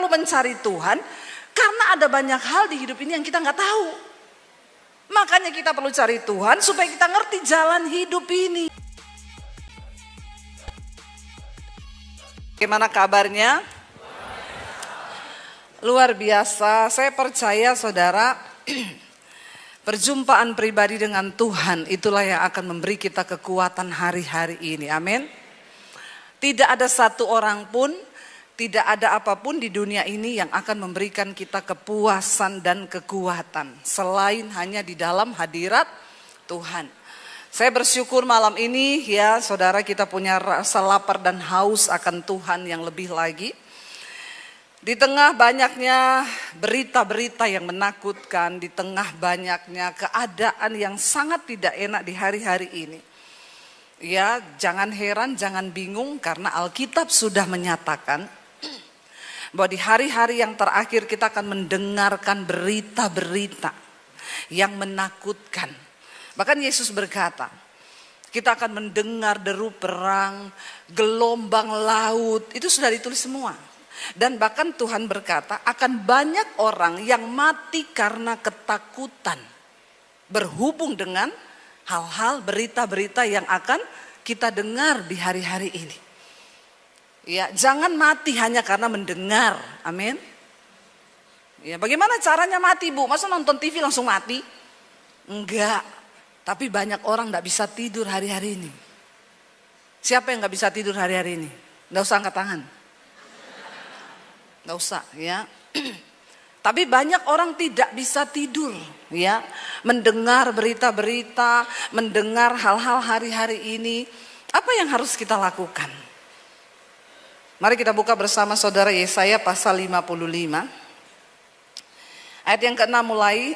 perlu mencari Tuhan karena ada banyak hal di hidup ini yang kita nggak tahu. Makanya kita perlu cari Tuhan supaya kita ngerti jalan hidup ini. Bagaimana kabarnya? Luar biasa. Saya percaya saudara, perjumpaan pribadi dengan Tuhan itulah yang akan memberi kita kekuatan hari-hari ini. Amin. Tidak ada satu orang pun, tidak ada apapun di dunia ini yang akan memberikan kita kepuasan dan kekuatan selain hanya di dalam hadirat Tuhan. Saya bersyukur malam ini ya saudara, kita punya rasa lapar dan haus akan Tuhan yang lebih lagi. Di tengah banyaknya berita-berita yang menakutkan, di tengah banyaknya keadaan yang sangat tidak enak di hari-hari ini. Ya, jangan heran, jangan bingung karena Alkitab sudah menyatakan bahwa di hari-hari yang terakhir kita akan mendengarkan berita-berita yang menakutkan. Bahkan Yesus berkata, kita akan mendengar deru perang, gelombang laut, itu sudah ditulis semua. Dan bahkan Tuhan berkata akan banyak orang yang mati karena ketakutan berhubung dengan hal-hal berita-berita yang akan kita dengar di hari-hari ini. Ya, jangan mati hanya karena mendengar. Amin. Ya, bagaimana caranya mati, Bu? Masa nonton TV langsung mati? Enggak. Tapi banyak orang enggak bisa tidur hari-hari ini. Siapa yang enggak bisa tidur hari-hari ini? Enggak usah angkat tangan. Nggak usah ya. Tapi banyak orang tidak bisa tidur ya, mendengar berita-berita, mendengar hal-hal hari-hari ini. Apa yang harus kita lakukan? Mari kita buka bersama saudara Yesaya pasal 55 ayat yang ke-6 mulai.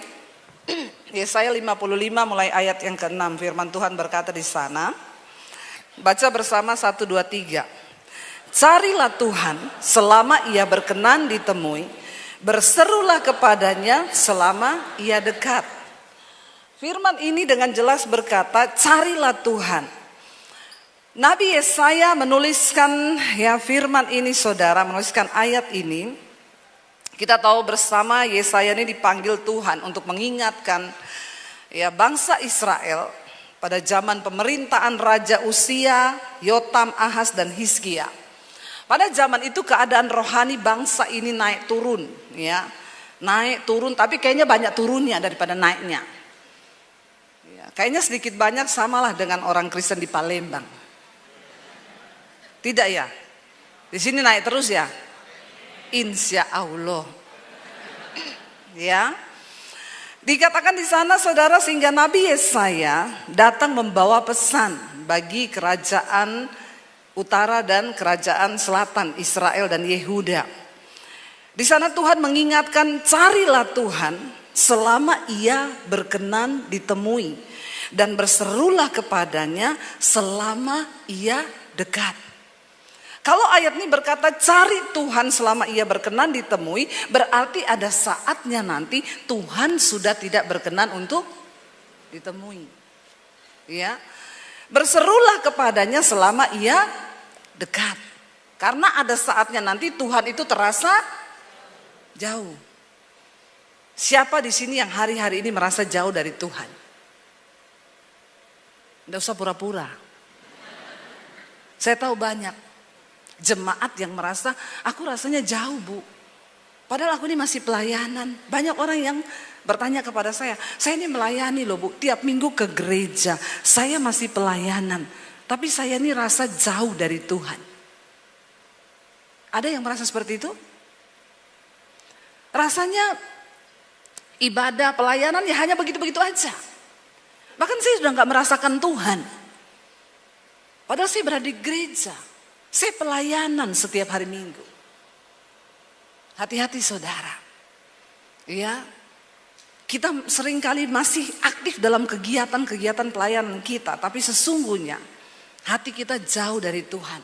Yesaya 55 mulai ayat yang ke-6. Firman Tuhan berkata di sana, baca bersama 1, 2, 3. Carilah Tuhan selama ia berkenan ditemui, berserulah kepadanya selama ia dekat. Firman ini dengan jelas berkata, carilah Tuhan. Nabi Yesaya menuliskan ya firman ini saudara, menuliskan ayat ini. Kita tahu bersama Yesaya ini dipanggil Tuhan untuk mengingatkan ya bangsa Israel pada zaman pemerintahan Raja Uzia, Yotam, Ahaz dan Hizkia. Pada zaman itu keadaan rohani bangsa ini naik turun ya. Naik turun tapi kayaknya banyak turunnya daripada naiknya. Ya, kayaknya sedikit banyak samalah dengan orang Kristen di Palembang. Tidak ya? Di sini naik terus ya? Insya Allah. Ya. Dikatakan di sana saudara, sehingga Nabi Yesaya datang membawa pesan bagi kerajaan utara dan kerajaan selatan Israel dan Yehuda. Di sana Tuhan mengingatkan, carilah Tuhan selama ia berkenan ditemui dan berserulah kepadanya selama ia dekat. Kalau ayat ini berkata cari Tuhan selama ia berkenan ditemui, berarti ada saatnya nanti Tuhan sudah tidak berkenan untuk ditemui. Ya. Berserulah kepadanya selama ia dekat. Karena ada saatnya nanti Tuhan itu terasa jauh. Siapa di sini yang hari-hari ini merasa jauh dari Tuhan? Tidak usah pura-pura. Saya tahu banyak jemaat yang merasa, aku rasanya jauh, Bu. Padahal aku ini masih pelayanan. Banyak orang yang bertanya kepada saya ini melayani loh, Bu. Tiap minggu ke gereja, saya masih pelayanan. Tapi saya ini rasa jauh dari Tuhan. Ada yang merasa seperti itu? Rasanya ibadah pelayanan ya hanya begitu-begitu aja. Bahkan saya sudah gak merasakan Tuhan. Padahal saya berada di gereja. Saya pelayanan setiap hari Minggu. Hati-hati saudara. Ya, kita seringkali masih aktif dalam kegiatan-kegiatan pelayanan kita. Tapi sesungguhnya hati kita jauh dari Tuhan.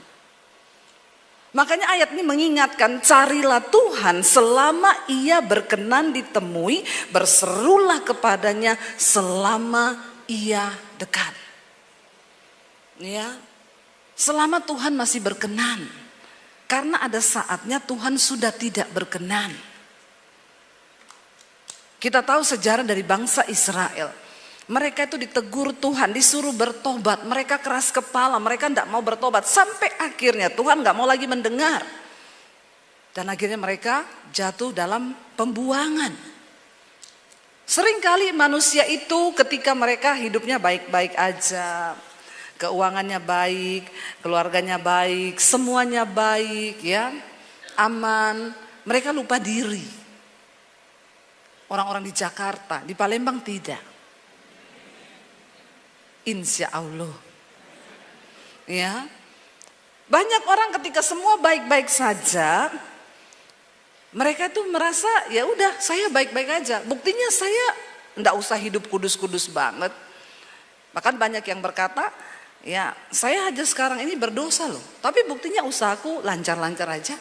Makanya ayat ini mengingatkan, carilah Tuhan selama ia berkenan ditemui, berserulah kepadanya selama ia dekat. Ya, selama Tuhan masih berkenan. Karena ada saatnya Tuhan sudah tidak berkenan. Kita tahu sejarah dari bangsa Israel. Mereka itu ditegur Tuhan, disuruh bertobat. Mereka keras kepala, mereka tidak mau bertobat. Sampai akhirnya Tuhan gak mau lagi mendengar. Dan akhirnya mereka jatuh dalam pembuangan. Seringkali manusia itu ketika mereka hidupnya baik-baik aja. Keuangannya baik, keluarganya baik, semuanya baik ya. Aman, mereka lupa diri. Orang-orang di Jakarta, di Palembang tidak. Insya Allah. Ya. Banyak orang ketika semua baik-baik saja, mereka itu merasa ya udah saya baik-baik aja. Buktinya saya enggak usah hidup kudus-kudus banget. Bahkan banyak yang berkata, ya saya aja sekarang ini berdosa loh. Tapi buktinya usahaku lancar-lancar aja.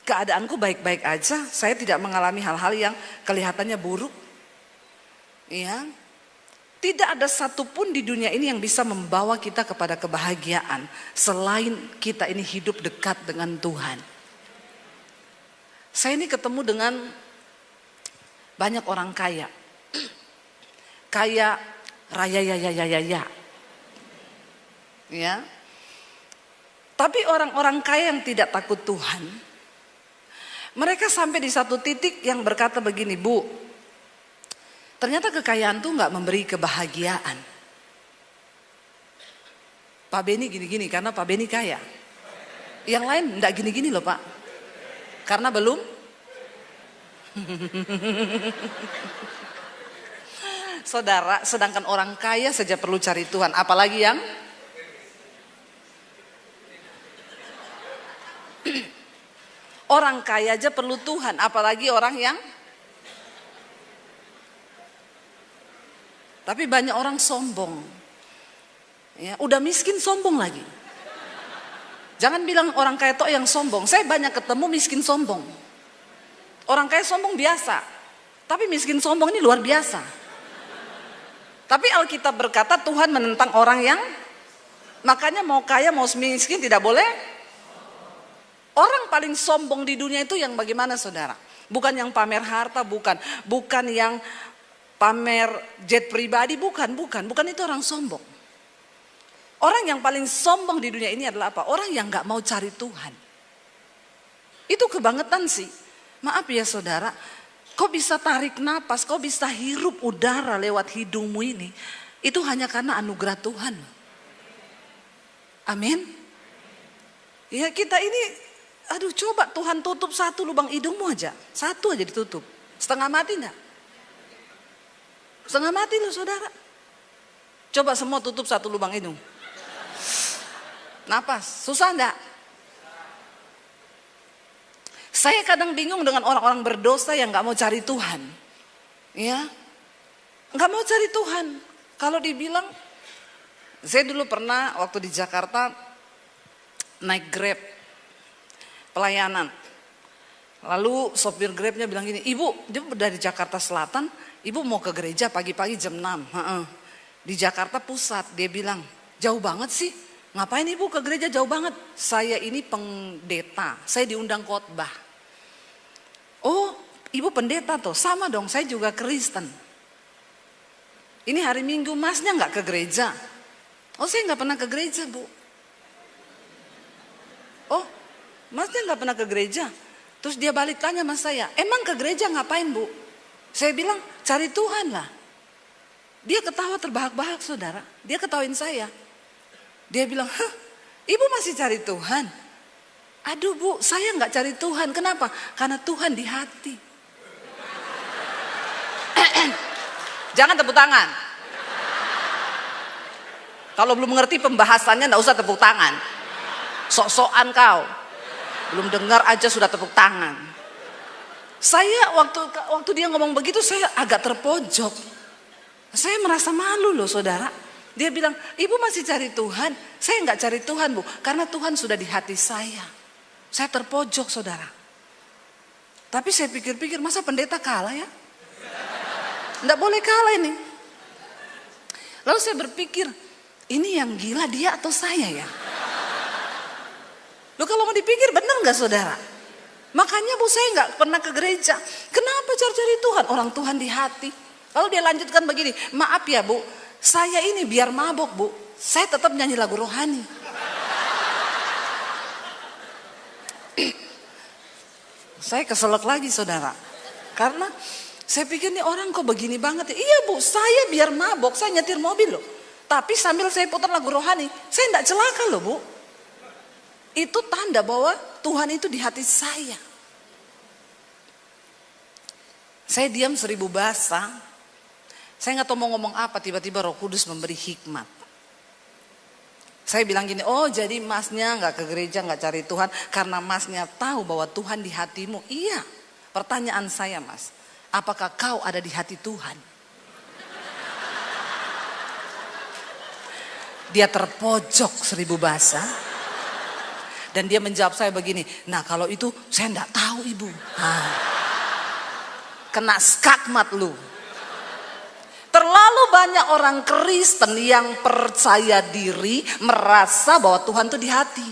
Keadaanku baik-baik aja. Saya tidak mengalami hal-hal yang kelihatannya buruk. Ya. Tidak ada satupun di dunia ini yang bisa membawa kita kepada kebahagiaan selain kita ini hidup dekat dengan Tuhan. Saya ini ketemu dengan banyak orang kaya. Kaya raya ya. Ya. Tapi orang-orang kaya yang tidak takut Tuhan, mereka sampai di satu titik yang berkata begini, Bu, ternyata kekayaan tuh gak memberi kebahagiaan. Pak Beni gini-gini karena Pak Beni kaya. Yang lain gak gini-gini loh Pak. Karena belum. Saudara, sedangkan orang kaya saja perlu cari Tuhan. Apalagi yang orang kaya aja perlu Tuhan. Apalagi orang yang. Tapi banyak orang sombong. Ya, udah miskin sombong lagi. Jangan bilang orang kaya tok yang sombong. Saya banyak ketemu miskin sombong. Orang kaya sombong biasa. Tapi miskin sombong ini luar biasa. Tapi Alkitab berkata Tuhan menentang orang yang, makanya mau kaya mau miskin tidak boleh. Orang paling sombong di dunia itu yang bagaimana saudara? Bukan yang pamer harta, bukan yang pamer jet pribadi, bukan itu orang sombong. Orang yang paling sombong di dunia ini adalah apa? Orang yang gak mau cari Tuhan. Itu kebangetan sih. Maaf ya saudara, kau bisa tarik napas, kau bisa hirup udara lewat hidungmu ini, itu hanya karena anugerah Tuhan. Amin. Ya kita ini, aduh coba Tuhan tutup satu lubang hidungmu aja. Satu aja ditutup. Setengah mati gak? Setengah mati loh saudara. Coba semua tutup satu lubang hidung. Napas, susah enggak? Saya kadang bingung dengan orang-orang berdosa yang gak mau cari Tuhan. Ya, gak mau cari Tuhan. Kalau dibilang, saya dulu pernah waktu di Jakarta naik Grab pelayanan. Lalu sopir Grabnya bilang gini, Ibu, dia dari Jakarta Selatan, Ibu mau ke gereja pagi-pagi jam 6. Di Jakarta Pusat, dia bilang, jauh banget sih. Ngapain Ibu ke gereja jauh banget? Saya ini pendeta, saya diundang khotbah. Oh, Ibu pendeta tuh, sama dong, saya juga Kristen. Ini hari Minggu, Masnya gak ke gereja? Oh, saya gak pernah ke gereja, Bu. Oh, Masnya gak pernah ke gereja? Terus dia balik tanya sama saya, emang ke gereja ngapain Bu? Saya bilang, cari Tuhan lah. Dia ketawa terbahak-bahak saudara. Dia ketawain saya. Dia bilang, hah, Ibu masih cari Tuhan? Aduh Bu, saya gak cari Tuhan. Kenapa? Karena Tuhan di hati. Jangan tepuk tangan. Kalau belum mengerti pembahasannya gak usah tepuk tangan. Sok-sokan kau. Belum dengar aja sudah tepuk tangan. Saya waktu dia ngomong begitu saya agak terpojok. Saya merasa malu loh saudara. Dia bilang, Ibu masih cari Tuhan? Saya nggak cari Tuhan Bu, karena Tuhan sudah di hati saya. Saya terpojok saudara. Tapi saya pikir-pikir masa pendeta kalah ya? Nggak boleh kalah ini. Lalu saya berpikir, ini yang gila dia atau saya ya? Loh kalau mau dipikir benar nggak saudara? Makanya Bu saya nggak pernah ke gereja. Kenapa cari-cari Tuhan? Orang Tuhan di hati. Lalu dia lanjutkan begini, maaf ya Bu, saya ini biar mabok Bu, saya tetap nyanyi lagu rohani. Saya keselak lagi saudara. Karena saya pikir nih orang kok begini banget ya. Iya Bu, saya biar mabok, saya nyetir mobil loh. Tapi sambil saya putar lagu rohani, saya tidak celaka loh Bu. Itu tanda bahwa Tuhan itu di hati saya. Saya diam 1000 bahasa. Saya nggak tahu mau ngomong apa, tiba-tiba Roh Kudus memberi hikmat. Saya bilang gini, oh jadi masnya nggak ke gereja, nggak cari Tuhan karena masnya tahu bahwa Tuhan di hatimu. Iya, pertanyaan saya mas, apakah kau ada di hati Tuhan? Dia terpojok 1000 bahasa. Dan dia menjawab saya begini, nah kalau itu saya enggak tahu ibu. Kena skakmat lu. Terlalu banyak orang Kristen yang percaya diri, merasa bahwa Tuhan itu di hati.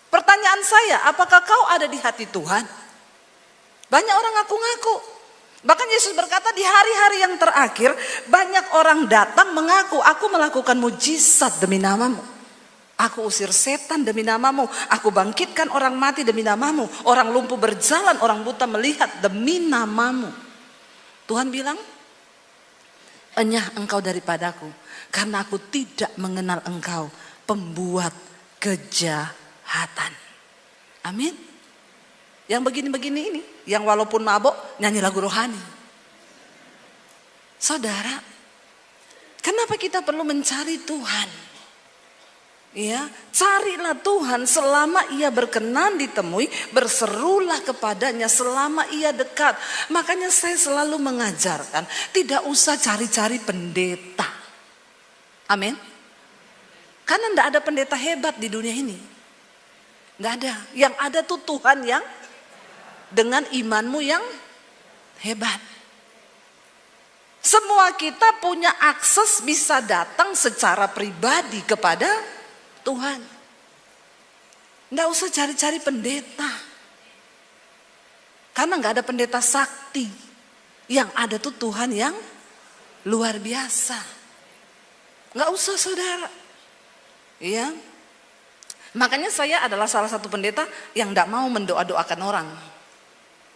Pertanyaan saya, apakah kau ada di hati Tuhan? Banyak orang ngaku-ngaku. Bahkan Yesus berkata di hari-hari yang terakhir, banyak orang datang mengaku, aku melakukan mujizat demi namamu. Aku usir setan demi namamu. Aku bangkitkan orang mati demi namamu. Orang lumpuh berjalan, orang buta melihat demi namamu. Tuhan bilang, enyah engkau daripadaku, karena aku tidak mengenal engkau, pembuat kejahatan. Amin. Yang begini-begini ini, yang walaupun mabok nyanyi lagu rohani. Saudara, kenapa kita perlu mencari Tuhan? Ya, carilah Tuhan selama ia berkenan ditemui, berserulah kepadanya selama ia dekat. Makanya saya selalu mengajarkan, tidak usah cari-cari pendeta. Amin. Karena tidak ada pendeta hebat di dunia ini. Tidak ada. Yang ada tuh Tuhan yang dengan imanmu yang hebat. Semua kita punya akses bisa datang secara pribadi kepada Tuhan. Nggak usah cari-cari pendeta. Karena nggak ada pendeta sakti. Yang ada tuh Tuhan yang luar biasa. Nggak usah saudara. Iya. Makanya saya adalah salah satu pendeta yang nggak mau mendoa-doakan orang.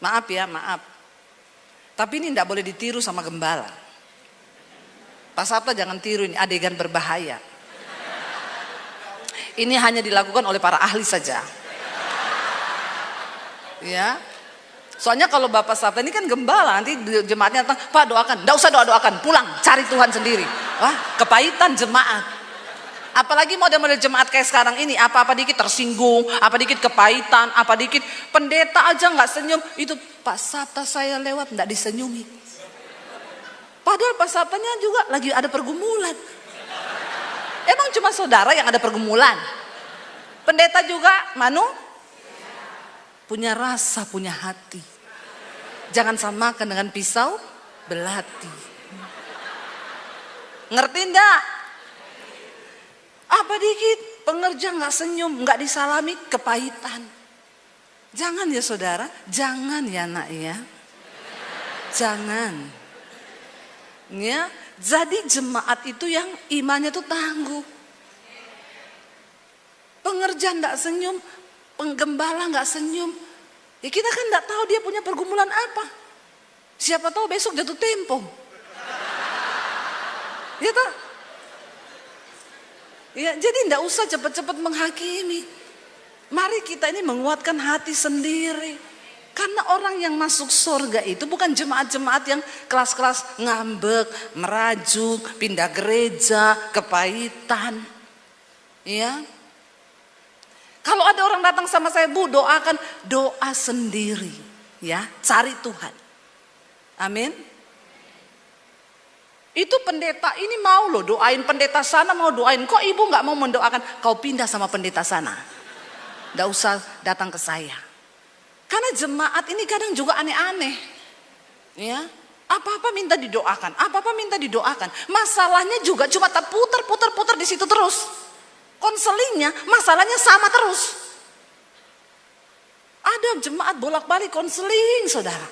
Maaf ya, maaf. Tapi ini nggak boleh ditiru sama gembala. Pak Sabta jangan tiru, ini adegan berbahaya. Ini hanya dilakukan oleh para ahli saja. Ya. Soalnya kalau Bapak Sabta ini kan gembala, nanti jemaatnya datang, Pak doakan. Nggak usah doa-doakan, pulang cari Tuhan sendiri. Wah, kepahitan jemaat. Apalagi model-model jemaat kayak sekarang ini, apa-apa dikit tersinggung, apa dikit kepahitan, apa dikit pendeta aja nggak senyum. Itu Pak Sabta saya lewat nggak disenyumi. Padahal Pak Sabtanya juga lagi ada pergumulan. Emang cuma saudara yang ada pergumulan? Pendeta juga manu? Punya rasa, punya hati. Jangan samakan dengan pisau belati. Ngerti enggak? Apa dikit pengerja nggak senyum, nggak disalami, kepahitan. Jangan ya saudara, jangan ya nak ya. Jangan. Ya. Jadi jemaat itu yang imannya tuh tangguh. Pengerja enggak senyum, penggembala enggak senyum. Ya kita kan enggak tahu dia punya pergumulan apa. Siapa tahu besok jatuh tempo. Ya toh? Ya, jadi enggak usah cepat-cepat menghakimi. Mari kita ini menguatkan hati sendiri. Karena orang yang masuk surga itu bukan jemaat-jemaat yang kelas-kelas ngambek, merajuk, pindah gereja, kepahitan. Ya. Kalau ada orang datang sama saya, Bu, doakan, doa sendiri, ya, cari Tuhan. Amin. Itu pendeta ini mau loh doain pendeta sana, mau doain. Kok ibu nggak mau mendoakan? Kau pindah sama pendeta sana. Nggak usah datang ke saya. Karena jemaat ini kadang juga aneh-aneh. Ya, apa-apa minta didoakan, apa-apa minta didoakan. Masalahnya juga cuma putar di situ terus. konselingnya masalahnya sama terus. Ada jemaat bolak-balik konseling, saudara.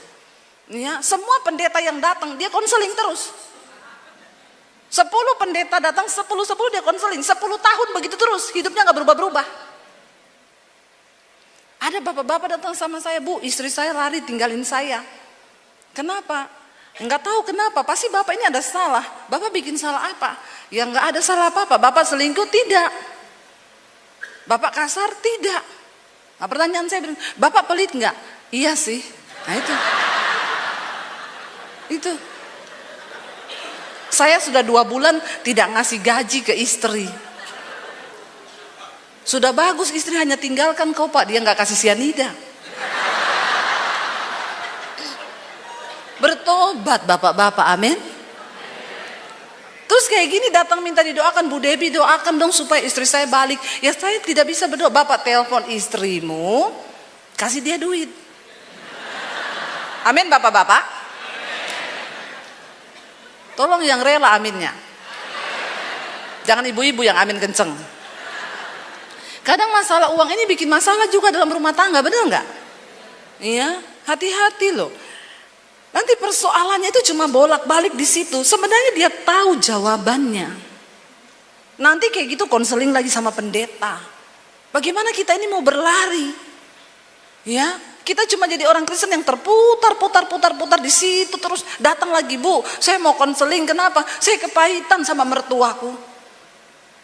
Ya, semua pendeta yang datang dia konseling terus. 10 pendeta datang, 10 dia konseling. 10 tahun begitu terus, hidupnya nggak berubah-berubah. Ada bapak-bapak datang sama saya, Bu, istri saya lari tinggalin saya. Kenapa? Enggak tahu kenapa, pasti bapak ini ada salah. Bapak bikin salah apa? Ya enggak ada salah apa-apa. Bapak selingkuh? Tidak. Bapak kasar? Tidak. Nah, pertanyaan saya, bapak pelit enggak? Iya sih. Nah itu. Saya sudah 2 bulan tidak ngasih gaji ke istri. Sudah bagus istri, hanya tinggalkan kau Pak, dia nggak kasih sianida. Bertobat bapak-bapak, amin. Terus kayak gini datang minta didoakan, Bu Debi doakan dong supaya istri saya balik. Ya saya tidak bisa berdoa. Bapak telepon istrimu, kasih dia duit. Amin bapak-bapak. Tolong yang rela aminnya. Jangan ibu-ibu yang amin kenceng. Kadang masalah uang ini bikin masalah juga dalam rumah tangga, benar nggak? Iya, hati-hati loh. Nanti persoalannya itu cuma bolak-balik di situ. Sebenarnya dia tahu jawabannya. Nanti kayak gitu konseling lagi sama pendeta. Bagaimana kita ini mau berlari? Ya, kita cuma jadi orang Kristen yang terputar di situ terus. Datang lagi, Bu, saya mau konseling. Kenapa? Saya kepahitan sama mertuaku.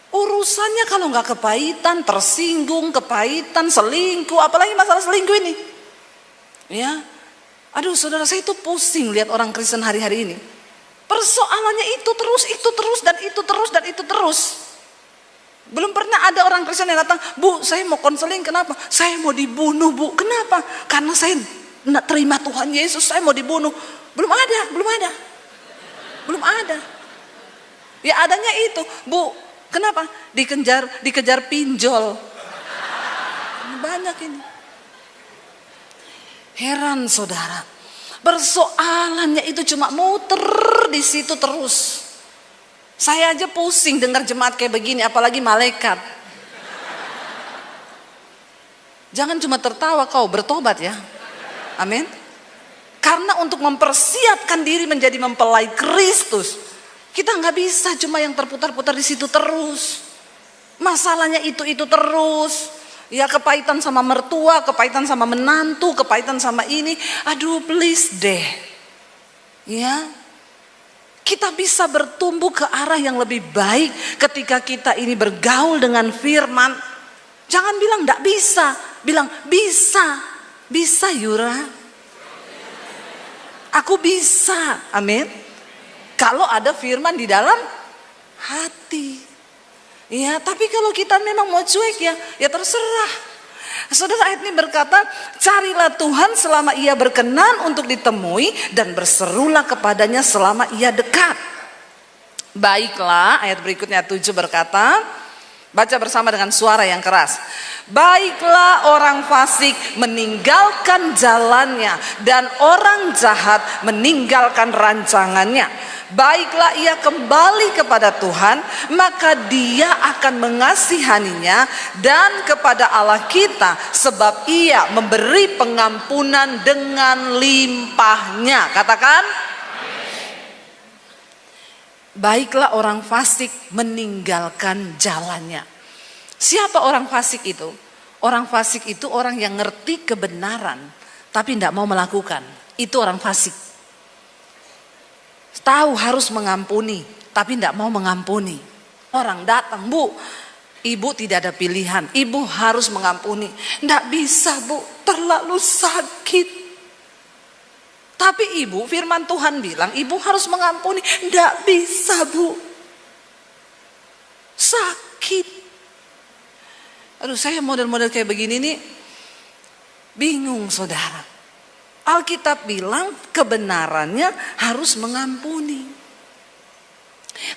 Urusannya kalau nggak kepahitan, tersinggung, kepahitan, selingkuh, apalagi masalah selingkuh ini. Ya, aduh saudara, saya itu pusing lihat orang Kristen hari-hari ini. Persoalannya itu terus. Belum pernah ada orang Kristen yang datang, Bu, saya mau konseling, kenapa? Saya mau dibunuh, Bu. Kenapa? Karena saya nak terima Tuhan Yesus, saya mau dibunuh. Belum ada. Ya adanya itu, Bu. Kenapa? Dikejar pinjol. Banyak ini. Heran saudara. Persoalannya itu cuma muter di situ terus. Saya aja pusing dengar jemaat kayak begini, apalagi malaikat. Jangan cuma tertawa, kau bertobat ya. Amin. Karena untuk mempersiapkan diri menjadi mempelai Kristus, kita nggak bisa cuma yang terputar-putar di situ terus. Masalahnya itu terus. Ya kepahitan sama mertua, kepahitan sama menantu, kepahitan sama ini. Aduh please deh. Ya. Kita bisa bertumbuh ke arah yang lebih baik ketika kita ini bergaul dengan firman. Jangan bilang nggak bisa, bilang bisa. Bisa Yura. Aku bisa. Amin. Kalau ada firman di dalam hati. Ya, tapi kalau kita memang mau cuek ya terserah. Saudara, ayat ini berkata, carilah Tuhan selama ia berkenan untuk ditemui dan berserulah kepadanya selama ia dekat. Baiklah, ayat berikutnya 7 berkata, baca bersama dengan suara yang keras. Baiklah orang fasik meninggalkan jalannya dan orang jahat meninggalkan rancangannya. Baiklah ia kembali kepada Tuhan, maka dia akan mengasihaninya, dan kepada Allah kita, sebab ia memberi pengampunan dengan limpahnya. Katakan, baiklah orang fasik meninggalkan jalannya. Siapa orang fasik itu? Orang fasik itu orang yang ngerti kebenaran tapi tidak mau melakukan. Itu orang fasik. Tahu harus mengampuni tapi tidak mau mengampuni. Orang datang, Bu, Ibu tidak ada pilihan, Ibu harus mengampuni. Tidak bisa, Bu, terlalu sakit. Tapi Ibu, firman Tuhan bilang Ibu harus mengampuni. Tidak bisa, Bu, sakit. Aduh, saya model-model kayak begini nih bingung saudara. Alkitab bilang kebenarannya harus mengampuni.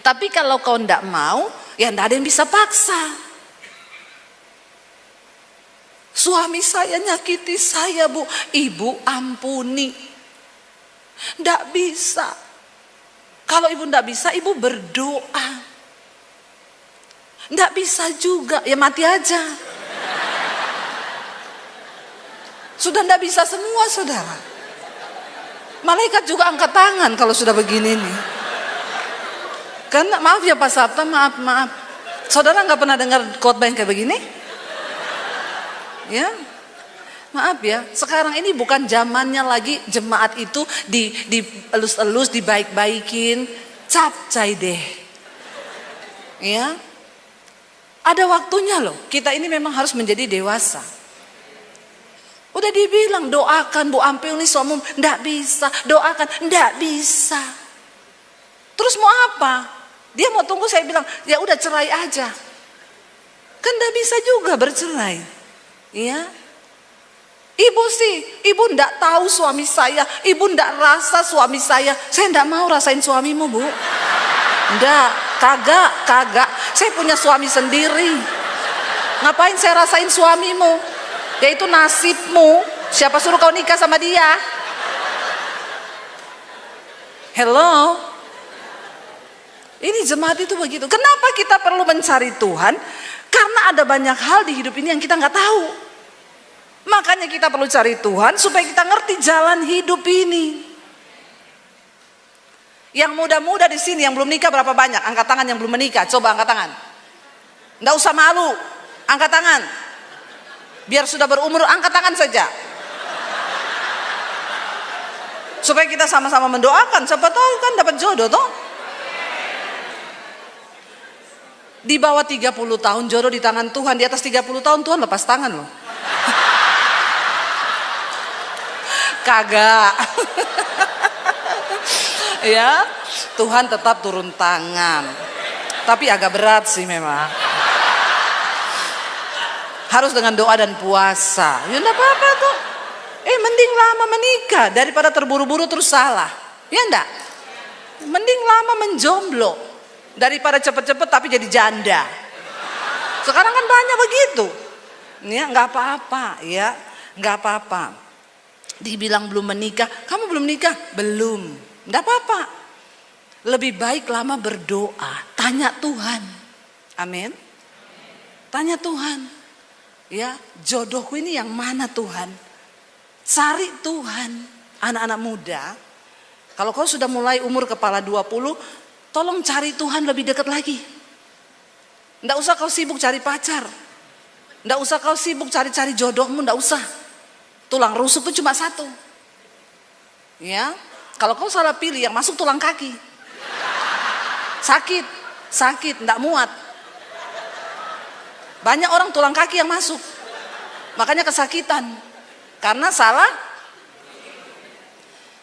Tapi kalau kau tidak mau, ya tidak ada yang bisa paksa. Suami saya nyakiti saya, Bu. Ibu ampuni. Tidak bisa. Kalau ibu tidak bisa, ibu berdoa. Nggak bisa juga, ya mati aja. Sudah nggak bisa semua, saudara. Malaikat juga angkat tangan kalau sudah begini nih. Karena maaf ya Pak Sabta, maaf. Saudara nggak pernah dengar khotbah yang kayak begini? Ya, maaf ya. Sekarang ini bukan zamannya lagi jemaat itu dielus-elus, dibaik-baikin, capcay deh. Ya, ada waktunya loh. Kita ini memang harus menjadi dewasa. Udah dibilang doakan Bu Ampel nih suamimu, ndak bisa. Doakan, ndak bisa. Terus mau apa? Dia mau tunggu, saya bilang ya udah cerai aja. Kan ndak bisa juga bercerai. Ya. Ibu ndak tahu suami saya, ibu ndak rasa suami saya. Saya ndak mau rasain suamimu, Bu. Ndak, kagak. Saya punya suami sendiri. Ngapain saya rasain suamimu? Yaitu nasibmu. Siapa suruh kau nikah sama dia? Hello. Ini jemaat itu begitu. Kenapa kita perlu mencari Tuhan? Karena ada banyak hal di hidup ini yang kita nggak tahu. Makanya kita perlu cari Tuhan supaya kita ngerti jalan hidup ini. Yang muda-muda di sini yang belum nikah berapa banyak? Angkat tangan yang belum menikah. Coba angkat tangan. Nggak usah malu. Angkat tangan. Biar sudah berumur, angkat tangan saja. Supaya kita sama-sama mendoakan. Siapa tahu kan dapat jodoh toh. Di bawah 30 tahun jodoh di tangan Tuhan. Di atas 30 tahun Tuhan lepas tangan loh. Kagak. Ya, Tuhan tetap turun tangan. Tapi agak berat sih memang. Harus dengan doa dan puasa. Ya enggak apa-apa tuh. Mending lama menikah daripada terburu-buru terus salah. Ya enggak? Mending lama menjomblo daripada cepet-cepet tapi jadi janda. Sekarang kan banyak begitu. Ya enggak apa-apa ya. Enggak apa-apa. Dibilang belum menikah, kamu belum nikah? Belum. Enggak apa-apa. Lebih baik lama berdoa, tanya Tuhan. Amin. Tanya Tuhan. Ya, jodohku ini yang mana Tuhan? Cari Tuhan. Anak-anak muda, kalau kau sudah mulai umur kepala 20, tolong cari Tuhan lebih dekat lagi. Nggak usah kau sibuk cari pacar. Nggak usah kau sibuk cari-cari jodohmu, nggak usah. Tulang rusuk itu cuma satu. Ya, kalau kau salah pilih yang masuk tulang kaki. Sakit, nggak muat. Banyak orang tulang kaki yang masuk. Makanya kesakitan. Karena salah.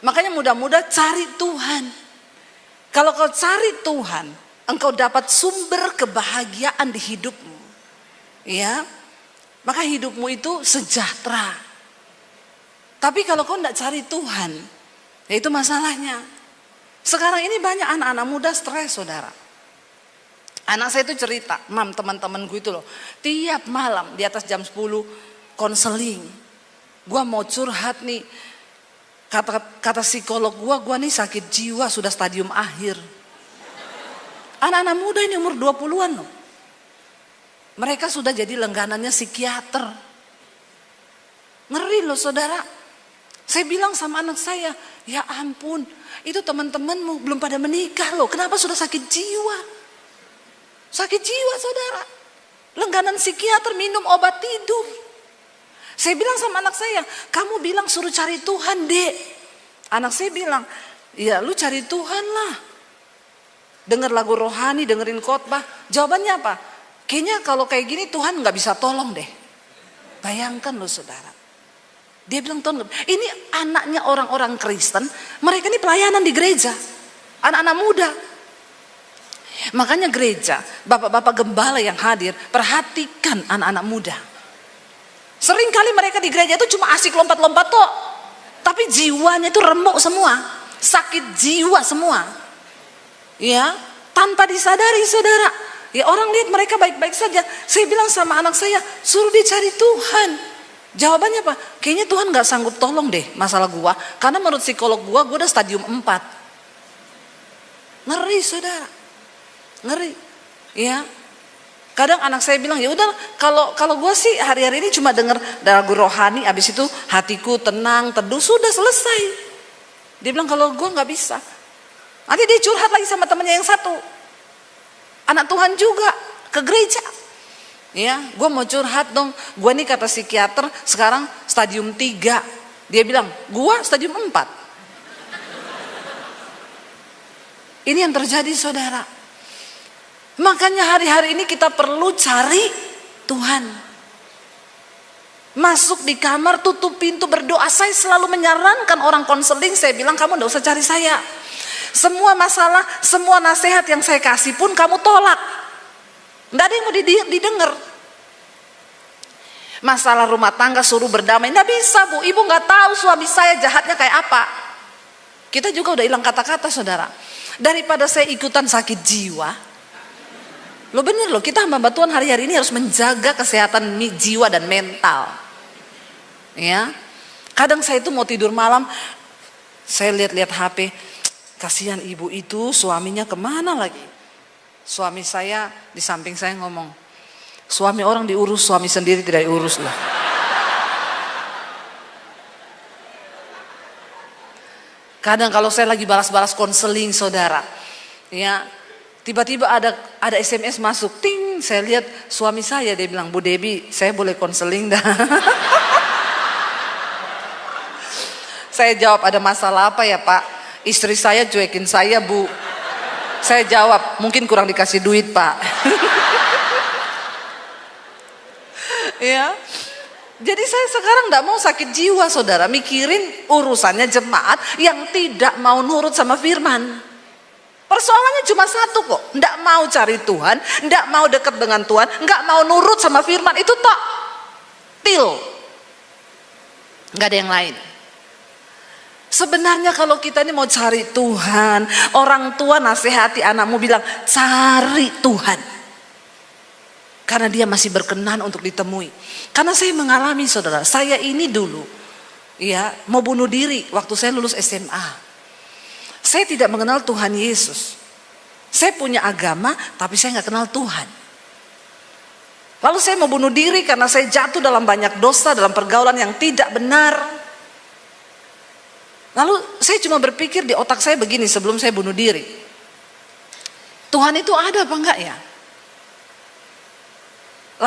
Makanya mudah-mudah cari Tuhan. Kalau kau cari Tuhan, engkau dapat sumber kebahagiaan di hidupmu. Ya. Maka hidupmu itu sejahtera. Tapi kalau kau tidak cari Tuhan, ya itu masalahnya. Sekarang ini banyak anak-anak muda stres, saudara. Anak saya itu cerita, mam teman-temanku itu loh, tiap malam di atas jam 10 konseling. Gua mau curhat nih, kata psikolog gua nih sakit jiwa sudah stadium akhir. Anak-anak muda ini umur 20-an loh. Mereka sudah jadi langganannya psikiater. Ngeri loh saudara. Saya bilang sama anak saya, ya ampun, itu teman-temanmu belum pada menikah loh, kenapa sudah sakit jiwa? Sakit jiwa saudara. Langganan psikiater, minum obat tidur. Saya bilang sama anak saya, kamu bilang suruh cari Tuhan dek. Anak saya bilang, ya lu cari Tuhan lah. Dengar lagu rohani, dengerin khotbah. Jawabannya apa? Kayaknya kalau kayak gini Tuhan gak bisa tolong deh. Bayangkan loh saudara. Dia bilang Tuhan, ini anaknya orang-orang Kristen. Mereka ini pelayanan di gereja. Anak-anak muda. Makanya gereja, bapak-bapak gembala yang hadir, perhatikan anak-anak muda. Sering kali mereka di gereja itu cuma asik lompat-lompat toh. Tapi jiwanya itu remuk semua. Sakit jiwa semua. Ya, tanpa disadari saudara. Ya orang lihat mereka baik-baik saja. Saya bilang sama anak saya, suruh dia cari Tuhan. Jawabannya apa? Kayaknya Tuhan gak sanggup tolong deh masalah gua. Karena menurut psikolog gua udah stadium 4. Ngeri saudara. Ngeri, ya. Kadang anak saya bilang, ya udah kalau gue sih hari-hari ini cuma denger lagu rohani, abis itu hatiku tenang, teduh, sudah selesai. Dia bilang kalau gue nggak bisa. Nanti dia curhat lagi sama temannya yang satu, anak Tuhan juga, ke gereja. Ya, gue mau curhat dong. Gue nih kata psikiater sekarang stadium 3. Dia bilang, gue stadium 4. Ini yang terjadi saudara. Makanya hari-hari ini kita perlu cari Tuhan. Masuk di kamar, tutup pintu, berdoa. Saya selalu menyarankan orang konseling, saya bilang kamu gak usah cari saya. Semua masalah, semua nasihat yang saya kasih pun kamu tolak. Gak ada yang mau didengar. Masalah rumah tangga suruh berdamai, gak bisa bu, ibu gak tahu suami saya jahatnya kayak apa. Kita juga udah hilang kata-kata saudara. Daripada saya ikutan sakit jiwa. Lo bener loh, kita hamba Tuhan hari-hari ini harus menjaga kesehatan jiwa dan mental. Ya, kadang saya itu mau tidur malam, saya lihat-lihat HP, kasihan ibu itu suaminya kemana lagi. Suami saya di samping saya ngomong, suami orang diurus, suami sendiri tidak diurus loh. Kadang kalau saya lagi balas-balas konseling saudara, ya tiba-tiba ada SMS masuk, ting, saya lihat suami saya, dia bilang, Bu Debbie, saya boleh konseling dah. Saya jawab, ada masalah apa ya Pak? Istri saya cuekin saya Bu. Saya jawab, mungkin kurang dikasih duit Pak. Ya, jadi saya sekarang gak mau sakit jiwa saudara, mikirin urusannya jemaat yang tidak mau nurut sama firman. Persoalannya cuma satu kok, nggak mau cari Tuhan, nggak mau dekat dengan Tuhan, nggak mau nurut sama firman, itu tok, til, nggak ada yang lain. Sebenarnya kalau kita ini mau cari Tuhan, orang tua nasihati anakmu bilang cari Tuhan, karena dia masih berkenan untuk ditemui. Karena saya mengalami saudara, saya ini dulu, ya mau bunuh diri waktu saya lulus SMA. Saya tidak mengenal Tuhan Yesus. Saya punya agama, tapi saya nggak kenal Tuhan. Lalu saya mau bunuh diri karena saya jatuh dalam banyak dosa, dalam pergaulan yang tidak benar. Lalu saya cuma berpikir di otak saya begini sebelum saya bunuh diri. Tuhan itu ada apa enggak ya?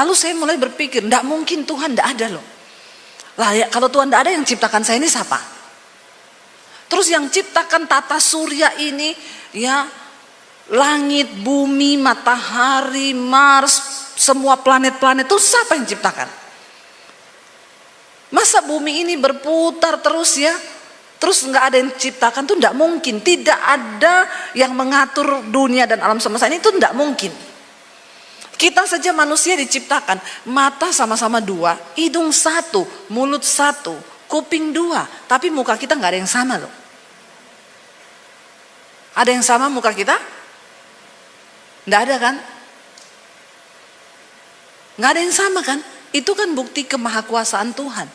Lalu saya mulai berpikir, enggak mungkin Tuhan enggak ada loh. Lah ya, kalau Tuhan enggak ada, yang ciptakan saya ini siapa? Terus yang ciptakan tata surya ini, ya langit, bumi, matahari, Mars, semua planet-planet itu siapa yang ciptakan? Masa bumi ini berputar terus ya? Terus nggak ada yang ciptakan, tuh nggak mungkin. Tidak ada yang mengatur dunia dan alam semesta ini, tuh nggak mungkin. Kita saja manusia diciptakan, mata sama-sama 2, hidung 1, mulut 1, kuping 2, tapi muka kita nggak ada yang sama loh. Ada yang sama muka kita? Nggak ada kan? Nggak ada yang sama kan? Itu kan bukti kemahakuasaan Tuhan.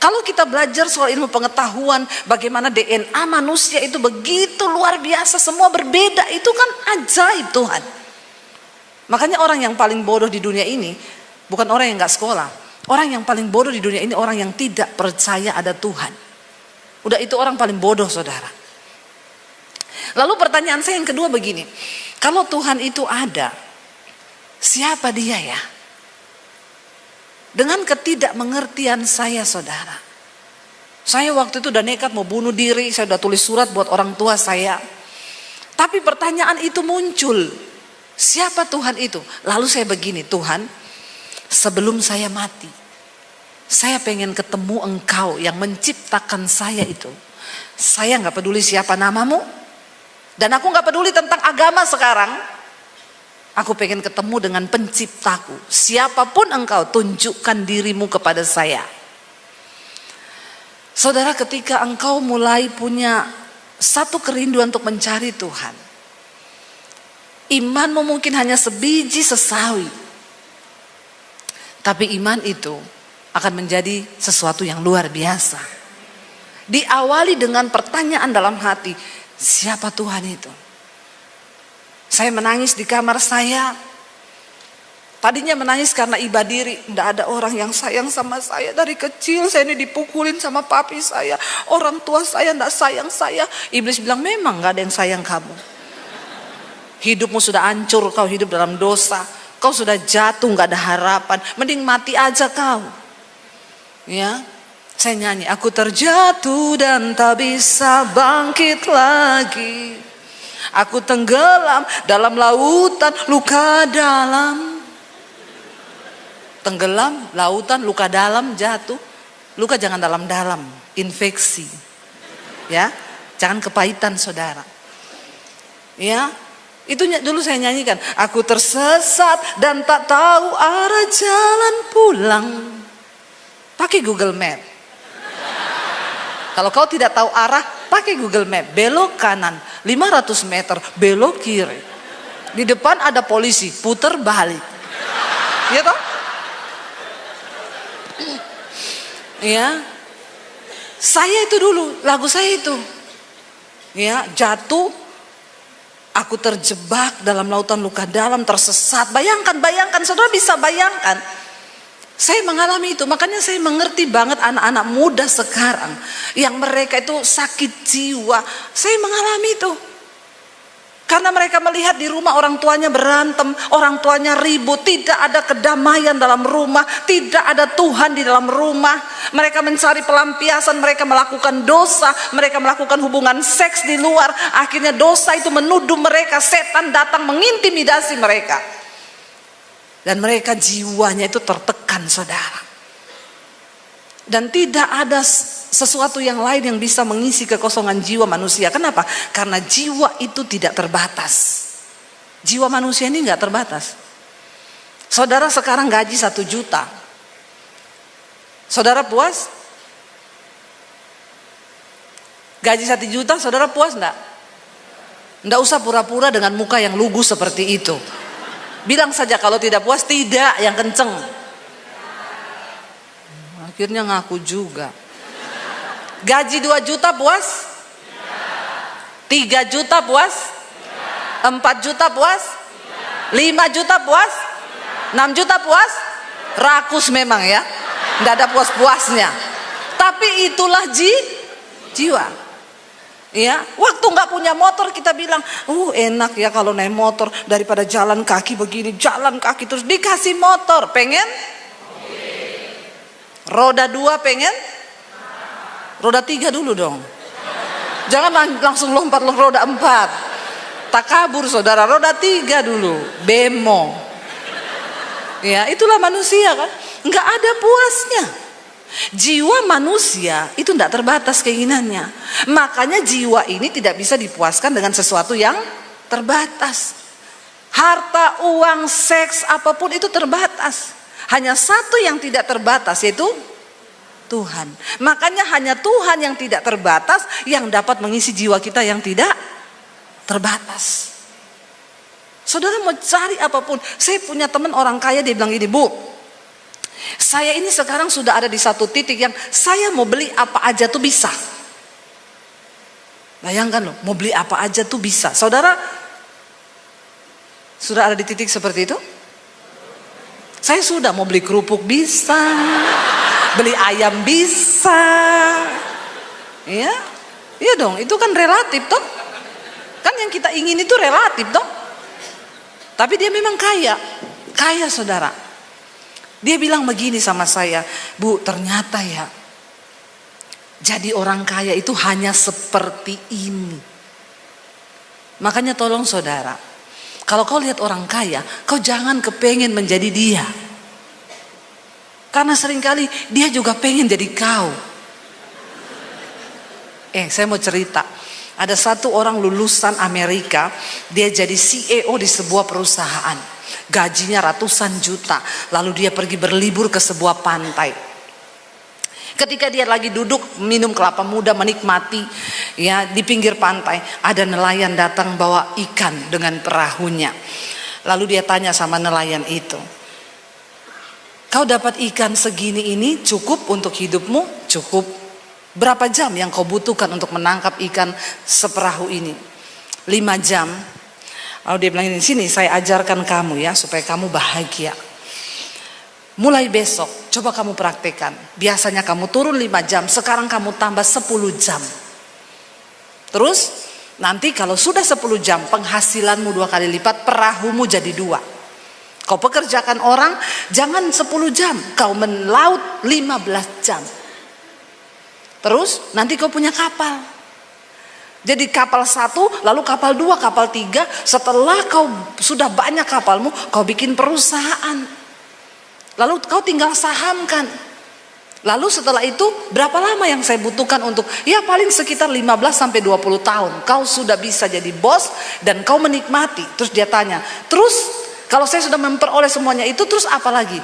Kalau kita belajar soal ilmu pengetahuan, bagaimana DNA manusia itu begitu luar biasa, semua berbeda, itu kan ajaib Tuhan. Makanya orang yang paling bodoh di dunia ini bukan orang yang gak sekolah. Orang yang paling bodoh di dunia ini orang yang tidak percaya ada Tuhan. Udah itu orang paling bodoh saudara. Lalu pertanyaan saya yang kedua begini, kalau Tuhan itu ada, siapa dia ya? Dengan ketidakmengertian saya saudara, saya waktu itu udah nekat mau bunuh diri, saya udah tulis surat buat orang tua saya. Tapi pertanyaan itu muncul, siapa Tuhan itu? Lalu saya begini, Tuhan, sebelum saya mati, saya pengen ketemu Engkau yang menciptakan saya itu. Saya gak peduli siapa namamu, dan aku gak peduli tentang agama sekarang. Aku pengen ketemu dengan penciptaku. Siapapun engkau, tunjukkan dirimu kepada saya. Saudara, ketika engkau mulai punya satu kerinduan untuk mencari Tuhan, imanmu mungkin hanya sebiji sesawi, tapi iman itu akan menjadi sesuatu yang luar biasa. Diawali dengan pertanyaan dalam hati, siapa Tuhan itu? Saya menangis di kamar saya. Tadinya menangis karena iba diri. Tidak ada orang yang sayang sama saya. Dari kecil saya ini dipukulin sama papi saya. Orang tua saya tidak sayang saya. Iblis bilang, memang gak ada yang sayang kamu. Hidupmu sudah hancur, kau hidup dalam dosa. Kau sudah jatuh, gak ada harapan. Mending mati aja kau. Ya, saya nyanyi. Aku terjatuh dan tak bisa bangkit lagi. Aku tenggelam dalam lautan luka dalam. Tenggelam, lautan, luka dalam, jatuh. Luka jangan dalam-dalam, infeksi. Ya, jangan kepahitan saudara. Ya, itu dulu saya nyanyikan. Aku tersesat dan tak tahu arah jalan pulang. Pakai Google Map. Kalau kau tidak tahu arah, pakai Google Map. Belok kanan, 500 meter, belok kiri. Di depan ada polisi, putar balik. Ya toh? Ya, saya itu dulu, lagu saya itu, ya, jatuh, aku terjebak dalam lautan luka dalam, tersesat. Bayangkan, saudara bisa bayangkan. Saya mengalami itu, makanya saya mengerti banget anak-anak muda sekarang yang mereka itu sakit jiwa. Saya mengalami itu. Karena mereka melihat di rumah orang tuanya berantem, orang tuanya ribut, tidak ada kedamaian dalam rumah, tidak ada Tuhan di dalam rumah. Mereka mencari pelampiasan, mereka melakukan dosa, mereka melakukan hubungan seks di luar. Akhirnya dosa itu menuduh mereka, setan datang mengintimidasi mereka. Dan mereka jiwanya itu tertekan, saudara. Dan tidak ada sesuatu yang lain yang bisa mengisi kekosongan jiwa manusia. Kenapa? Karena jiwa itu tidak terbatas. Jiwa manusia ini nggak terbatas. Saudara sekarang gaji 1 juta. Saudara puas? Gaji 1 juta, saudara puas enggak? Enggak usah pura-pura dengan muka yang lugu seperti itu. Bilang saja kalau tidak puas, tidak, yang kenceng. Akhirnya ngaku juga. Gaji 2 juta puas? 3 juta puas? 4 juta puas? 5 juta puas? 6 juta puas? Rakus memang ya. Tidak ada puas-puasnya. Tapi itulah jiwa. Ya, waktu nggak punya motor kita bilang, enak ya kalau naik motor daripada jalan kaki begini, jalan kaki terus dikasih motor, pengen? Roda 2 pengen? Roda 3 dulu dong. Jangan langsung lompat roda 4. Tak kabur saudara, roda 3 dulu. Bemo. Ya, itulah manusia kan. Nggak ada puasnya. Jiwa manusia itu tidak terbatas keinginannya. Makanya jiwa ini tidak bisa dipuaskan dengan sesuatu yang terbatas. Harta, uang, seks, apapun itu terbatas. Hanya satu yang tidak terbatas, yaitu Tuhan. Makanya hanya Tuhan yang tidak terbatas yang dapat mengisi jiwa kita yang tidak terbatas. Saudara mau cari apapun. Saya punya teman orang kaya, dia bilang gini, Bu, saya ini sekarang sudah ada di satu titik yang saya mau beli apa aja tuh bisa. Bayangkan loh, mau beli apa aja tuh bisa. Saudara sudah ada di titik seperti itu? Saya sudah mau beli kerupuk bisa, beli ayam bisa. Iya, iya dong, itu kan relatif toh. Kan yang kita ingin itu relatif toh. Tapi dia memang kaya, kaya saudara. Dia bilang begini sama saya, Bu, ternyata ya, jadi orang kaya itu hanya seperti ini. Makanya tolong saudara, kalau kau lihat orang kaya, kau jangan kepengen menjadi dia. Karena seringkali dia juga pengen jadi kau. Saya mau cerita. Ada satu orang lulusan Amerika, dia jadi CEO di sebuah perusahaan. Gajinya ratusan juta. Lalu dia pergi berlibur ke sebuah pantai. Ketika dia lagi duduk minum kelapa muda menikmati ya di pinggir pantai, ada nelayan datang bawa ikan dengan perahunya. Lalu dia tanya sama nelayan itu, kau dapat ikan segini ini cukup untuk hidupmu? Cukup. Berapa jam yang kau butuhkan untuk menangkap ikan seperahu ini? 5 jam. Lalu dia bilang, sini saya ajarkan kamu ya supaya kamu bahagia. Mulai besok, coba kamu praktekkan. Biasanya kamu turun 5 jam, sekarang kamu tambah 10 jam. Terus, nanti kalau sudah 10 jam, penghasilanmu 2 kali lipat, perahumu jadi 2. Kau pekerjakan orang, jangan 10 jam, kau melaut 15 jam. Terus, nanti kau punya kapal. Jadi kapal 1, lalu kapal 2, kapal 3. Setelah kau sudah banyak kapalmu, kau bikin perusahaan. Lalu kau tinggal sahamkan. Lalu setelah itu berapa lama yang saya butuhkan untuk, ya paling sekitar 15 sampai 20 tahun. Kau sudah bisa jadi bos dan kau menikmati. Terus dia tanya, terus kalau saya sudah memperoleh semuanya itu, terus apa lagi?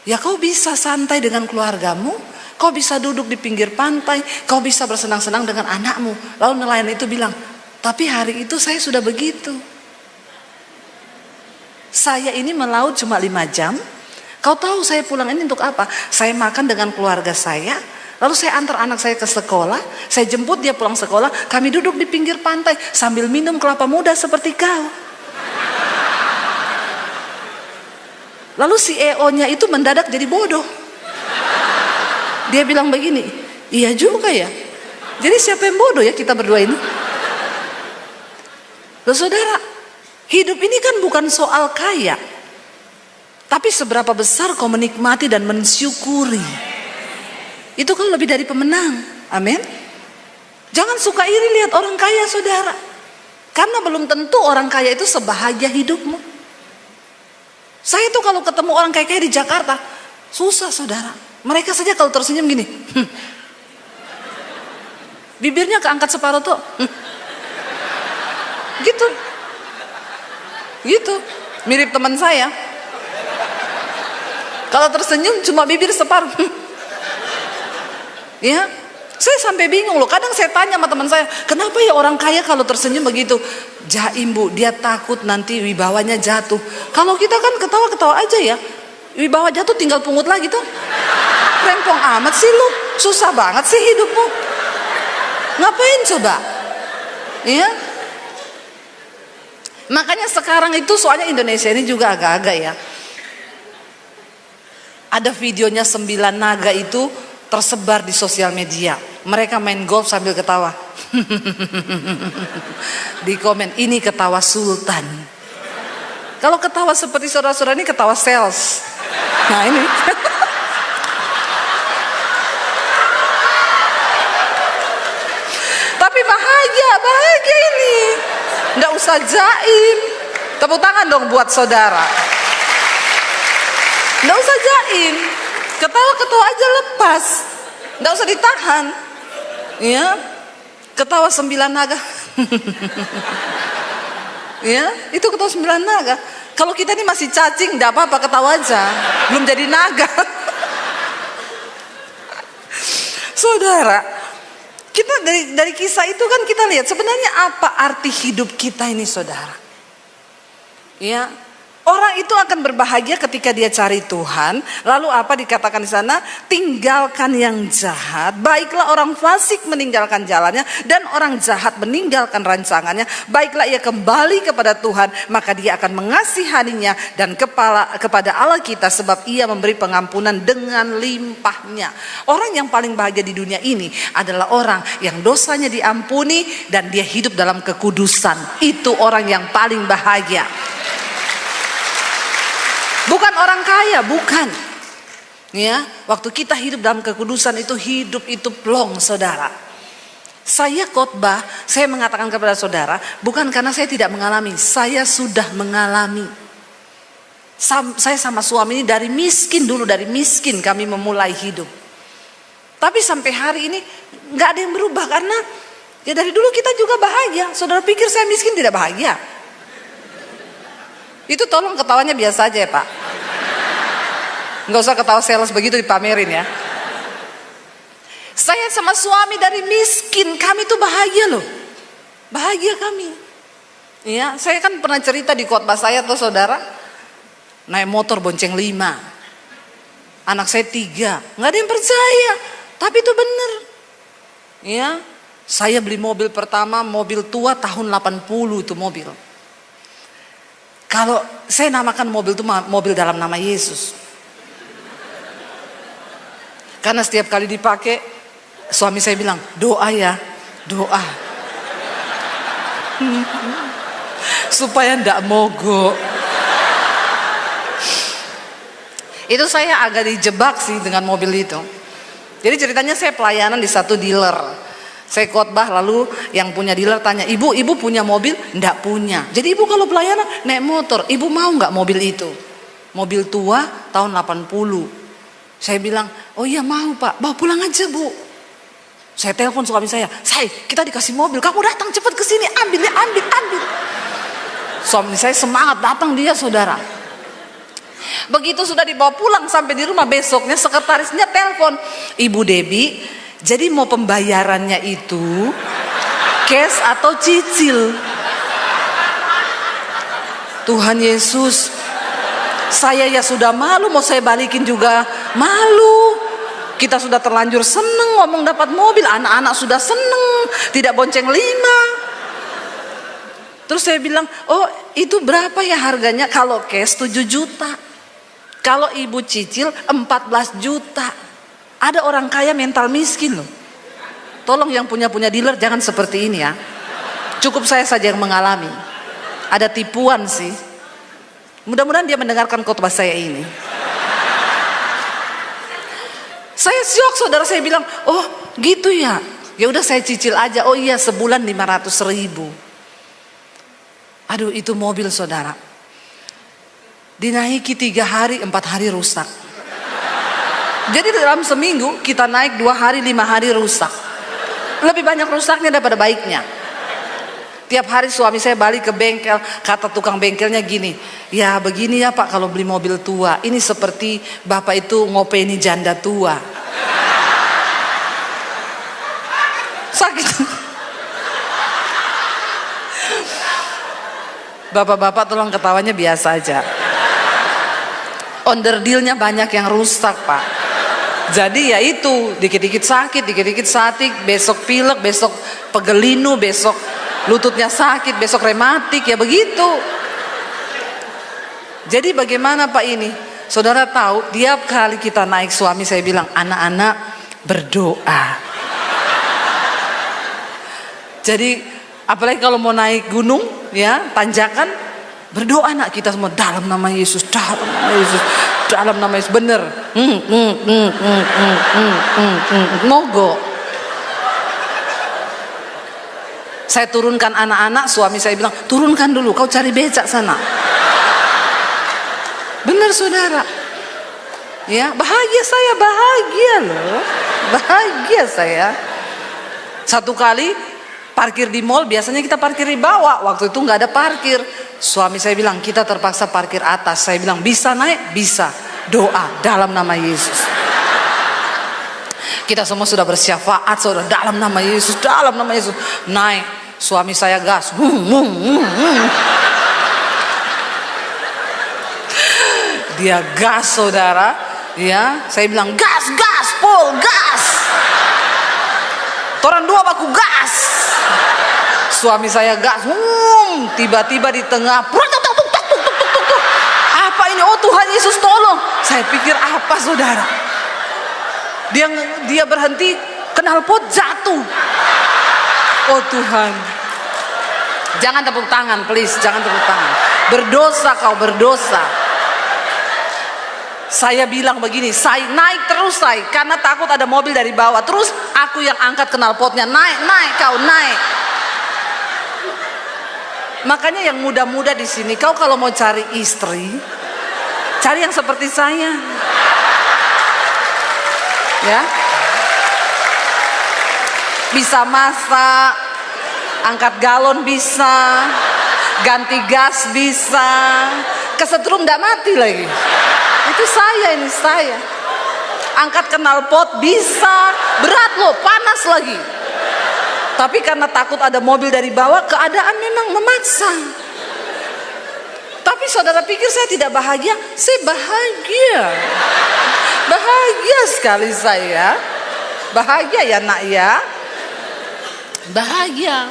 Ya kau bisa santai dengan keluargamu, kau bisa duduk di pinggir pantai, kau bisa bersenang-senang dengan anakmu. Lalu nelayan itu bilang, tapi hari itu saya sudah begitu. Saya ini melaut cuma 5 jam. Kau tahu saya pulang ini untuk apa? Saya makan dengan keluarga saya, lalu saya antar anak saya ke sekolah, saya jemput dia pulang sekolah, kami duduk di pinggir pantai sambil minum kelapa muda seperti kau. Lalu CEO-nya itu mendadak jadi bodoh. Dia bilang begini, iya juga ya. Jadi siapa yang bodoh ya kita berdua ini? Loh saudara, hidup ini kan bukan soal kaya, tapi seberapa besar kau menikmati dan mensyukuri. Itu kan lebih dari pemenang. Amin. Jangan suka iri lihat orang kaya saudara. Karena belum tentu orang kaya itu sebahagia hidupmu. Saya tuh kalau ketemu orang kaya di Jakarta, susah saudara. Mereka saja kalau tersenyum gini. Bibirnya keangkat separuh tuh. Gitu. Gitu. Mirip teman saya. Kalau tersenyum cuma bibir separuh. Ya, saya sampai bingung loh. Kadang saya tanya sama teman saya, kenapa ya orang kaya kalau tersenyum begitu? Jaim bu, dia takut nanti wibawanya jatuh. Kalau kita kan ketawa-ketawa aja ya. Wibawa jatuh tinggal pungut lagi tuh. Rempong amat sih lu, susah banget sih hidupmu. Ngapain coba? Ya. Makanya sekarang itu soalnya Indonesia ini juga agak-agak ya. Ada videonya 9 naga itu tersebar di sosial media. Mereka main golf sambil ketawa. Di komen, ini ketawa sultan. Kalau ketawa seperti saudara-saudara ini ketawa sales. Nah ini. Tapi bahagia ini. Nggak usah jaim. Tepuk tangan dong buat saudara. Nggak usah jaim, ketawa-ketawa aja lepas, nggak usah ditahan, ya. Ketawa 9 naga, ya, itu ketawa 9 naga. Kalau kita ini masih cacing, nggak apa-apa, ketawa aja, belum jadi naga. Saudara, kita dari kisah itu kan kita lihat sebenarnya apa arti hidup kita ini, saudara, ya. Orang itu akan berbahagia ketika dia cari Tuhan. Lalu apa dikatakan di sana? Tinggalkan yang jahat. Baiklah orang fasik meninggalkan jalannya dan orang jahat meninggalkan rancangannya. Baiklah ia kembali kepada Tuhan, maka dia akan mengasihaninya dan kepada Allah kita, sebab ia memberi pengampunan dengan limpahnya. Orang yang paling bahagia di dunia ini adalah orang yang dosanya diampuni dan dia hidup dalam kekudusan. Itu orang yang paling bahagia. Bukan orang kaya, bukan. Ya, waktu kita hidup dalam kekudusan itu, hidup itu plong, saudara. Saya khotbah, saya mengatakan kepada saudara, bukan karena saya tidak mengalami, saya sudah mengalami. Saya sama suami ini dari miskin dulu, dari miskin kami memulai hidup. Tapi sampai hari ini nggak ada yang berubah, karena ya dari dulu kita juga bahagia. Saudara pikir saya miskin tidak bahagia? Itu tolong ketawanya biasa aja ya Pak. Nggak usah ketawa sales begitu dipamerin ya. Saya sama suami dari miskin, kami tuh bahagia loh. Bahagia kami. Ya, saya kan pernah cerita di khotbah saya tuh saudara. Naik motor bonceng 5. Anak saya 3. Nggak ada yang percaya. Tapi itu bener. Ya, saya beli mobil pertama, mobil tua tahun 80 itu mobil. Kalau saya namakan mobil itu mobil dalam nama Yesus. Karena setiap kali dipakai, suami saya bilang, doa ya, doa. Supaya ndak mogok. Itu saya agak dijebak sih dengan mobil itu. Jadi ceritanya saya pelayanan di satu dealer. Saya khotbah, lalu yang punya dealer tanya, ibu punya mobil? Ndak punya. Jadi ibu kalau pelayanan naik motor, ibu mau nggak mobil itu? Mobil tua tahun 80. Saya bilang, oh iya mau pak, bawa pulang aja bu. Saya telepon suami saya, kita dikasih mobil, kamu datang cepat ke sini, ambil. Suami saya semangat datang dia saudara. Begitu sudah dibawa pulang sampai di rumah, besoknya sekretarisnya telepon, Ibu Debbie, jadi mau pembayarannya itu cash atau cicil? Tuhan Yesus, saya ya sudah malu, mau saya balikin juga malu. Kita sudah terlanjur seneng ngomong dapat mobil, anak-anak sudah seneng, tidak bonceng 5. Terus saya bilang, oh itu berapa ya harganya? Kalau cash 7 juta, kalau ibu cicil 14 juta. Ada orang kaya mental miskin loh. Tolong yang punya dealer jangan seperti ini ya. Cukup saya saja yang mengalami. Ada tipuan sih. Mudah-mudahan dia mendengarkan khotbah saya ini. Saya syok saudara, saya bilang, oh gitu ya. Ya udah saya cicil aja. Oh iya sebulan 500.000. Aduh itu mobil saudara. Dinaiki 3 hari 4 hari rusak. Jadi dalam seminggu kita naik 2 hari 5 hari rusak. Lebih banyak rusaknya daripada baiknya. Tiap hari suami saya balik ke bengkel, kata tukang bengkelnya gini, ya begini ya pak kalau beli mobil tua, ini seperti bapak itu ngopeni janda tua. Sakit. Bapak-bapak tolong ketawanya biasa aja. Onderdilnya banyak yang rusak pak. Jadi ya itu, dikit-dikit sakit, besok pilek, besok pegelinu, besok lututnya sakit, besok rematik, ya begitu. Jadi bagaimana Pak ini? Saudara tahu, tiap kali kita naik suami saya bilang, anak-anak berdoa. Jadi apalagi kalau mau naik gunung, ya tanjakan, berdoa nak kita semua dalam nama Yesus, dalam nama Yesus. Dalam nama Yesus, bener. Mogok. Saya turunkan anak-anak, suami saya bilang, turunkan dulu, kau cari becak sana. Bener saudara. Ya, bahagia saya, bahagia loh. Bahagia saya. Satu kali parkir di mall, biasanya kita parkir di bawah. Waktu itu nggak ada parkir. Suami saya bilang, kita terpaksa parkir atas. Saya bilang, bisa naik? Bisa. Doa dalam nama Yesus. Kita semua sudah bersyafaat, saudara, dalam nama Yesus, dalam nama Yesus. Naik, suami saya gas. Dia gas, saudara. Ya, saya bilang, gas, Paul, gas. Toran 2 baku gas. Suami saya gas, tiba-tiba di tengah, apa ini? Oh Tuhan Yesus tolong. Saya pikir apa saudara? Dia berhenti, knalpot jatuh. Oh Tuhan. Jangan tepuk tangan, please, jangan tepuk tangan. Berdosa kau, berdosa. Saya bilang begini, saya naik terus saya, karena takut ada mobil dari bawah. Terus aku yang angkat knalpotnya, naik kau, naik. Makanya yang muda-muda di sini, kau kalau mau cari istri, cari yang seperti saya. Ya. Bisa masak, angkat galon bisa, ganti gas bisa, kesetrum enggak mati lagi. Itu saya, ini saya. Angkat knalpot bisa, berat loh, panas lagi. Tapi karena takut ada mobil dari bawah, keadaan memang memaksa. Tapi saudara pikir saya tidak bahagia? Saya bahagia. Bahagia sekali saya. Bahagia ya nak ya. Bahagia.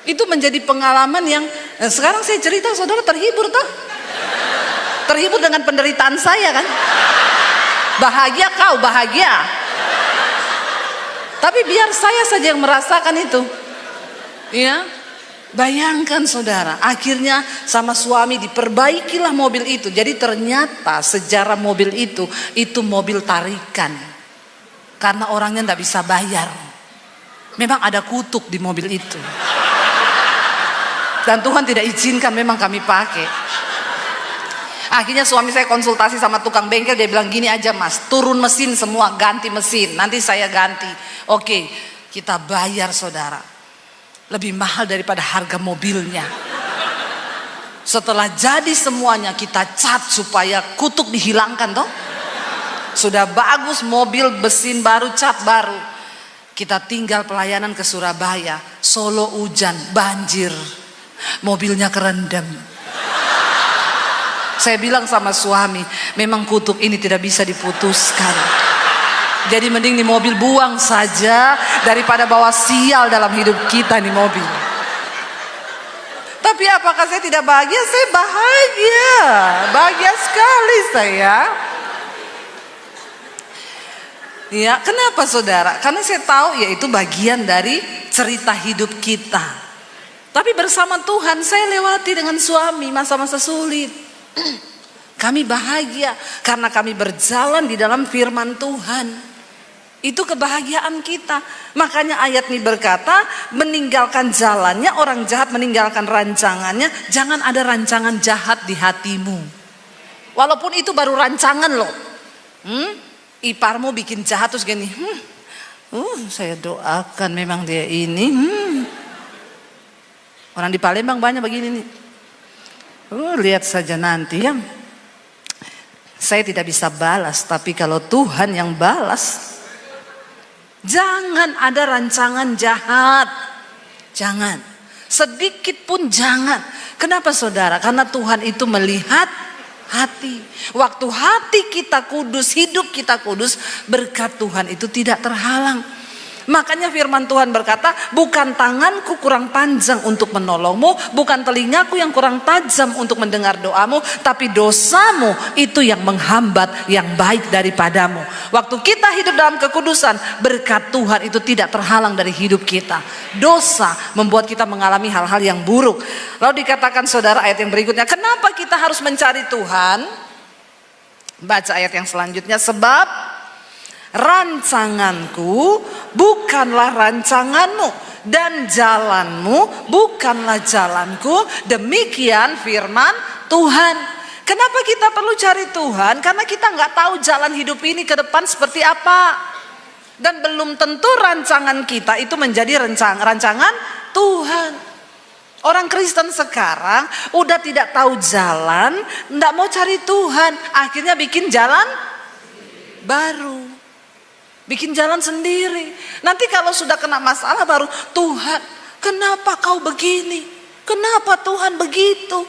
Itu menjadi pengalaman yang sekarang saya cerita, saudara terhibur toh? Terhibur dengan penderitaan saya kan? Bahagia kau, bahagia. Tapi biar saya saja yang merasakan itu. Ya, bayangkan saudara, akhirnya sama suami diperbaikilah mobil itu. Jadi ternyata sejarah mobil itu mobil tarikan. Karena orangnya tidak bisa bayar. Memang ada kutuk di mobil itu. Dan Tuhan tidak izinkan memang kami pakai. Akhirnya suami saya konsultasi sama tukang bengkel, dia bilang gini aja mas, turun mesin semua, ganti mesin, nanti saya ganti. Oke, kita bayar saudara, lebih mahal daripada harga mobilnya. Setelah jadi semuanya kita cat supaya kutuk dihilangkan toh. Sudah bagus mobil, mesin baru, cat baru. Kita tinggal pelayanan ke Surabaya, Solo hujan, banjir, mobilnya kerendam. Saya bilang sama suami, memang kutuk ini tidak bisa diputuskan. Jadi mending di mobil buang saja daripada bawa sial dalam hidup kita di mobil. Tapi apakah saya tidak bahagia? Saya bahagia, bahagia sekali saya. Ya, kenapa saudara? Karena saya tahu ya itu bagian dari cerita hidup kita. Tapi bersama Tuhan saya lewati dengan suami masa-masa sulit. Kami bahagia karena kami berjalan di dalam firman Tuhan. Itu kebahagiaan kita. Makanya ayat ini berkata, meninggalkan jalannya orang jahat, meninggalkan rancangannya. Jangan ada rancangan jahat di hatimu. Walaupun itu baru rancangan loh. Iparmu bikin jahat terus gini, saya doakan memang dia ini. Orang di Palembang banyak begini nih. Lihat saja nanti ya. Saya tidak bisa balas, tapi kalau Tuhan yang balas. Jangan ada rancangan jahat. Jangan. Sedikit pun jangan. Kenapa saudara? Karena Tuhan itu melihat hati. Waktu hati kita kudus, hidup kita kudus, berkat Tuhan itu tidak terhalang. Makanya firman Tuhan berkata, bukan tanganku kurang panjang untuk menolongmu, bukan telingaku yang kurang tajam untuk mendengar doamu, tapi dosamu itu yang menghambat yang baik daripadamu. Waktu kita hidup dalam kekudusan, berkat Tuhan itu tidak terhalang dari hidup kita. Dosa membuat kita mengalami hal-hal yang buruk. Lalu dikatakan saudara ayat yang berikutnya, kenapa kita harus mencari Tuhan? Baca ayat yang selanjutnya, sebab rancanganku bukanlah rancanganmu dan jalanmu bukanlah jalanku, demikian firman Tuhan. Kenapa kita perlu cari Tuhan? Karena kita nggak tahu jalan hidup ini ke depan seperti apa, dan belum tentu rancangan kita itu menjadi rancangan Tuhan. Orang Kristen sekarang udah tidak tahu jalan, nggak mau cari Tuhan, akhirnya bikin jalan baru. Bikin jalan sendiri. Nanti kalau sudah kena masalah baru, Tuhan kenapa kau begini? Kenapa Tuhan begitu?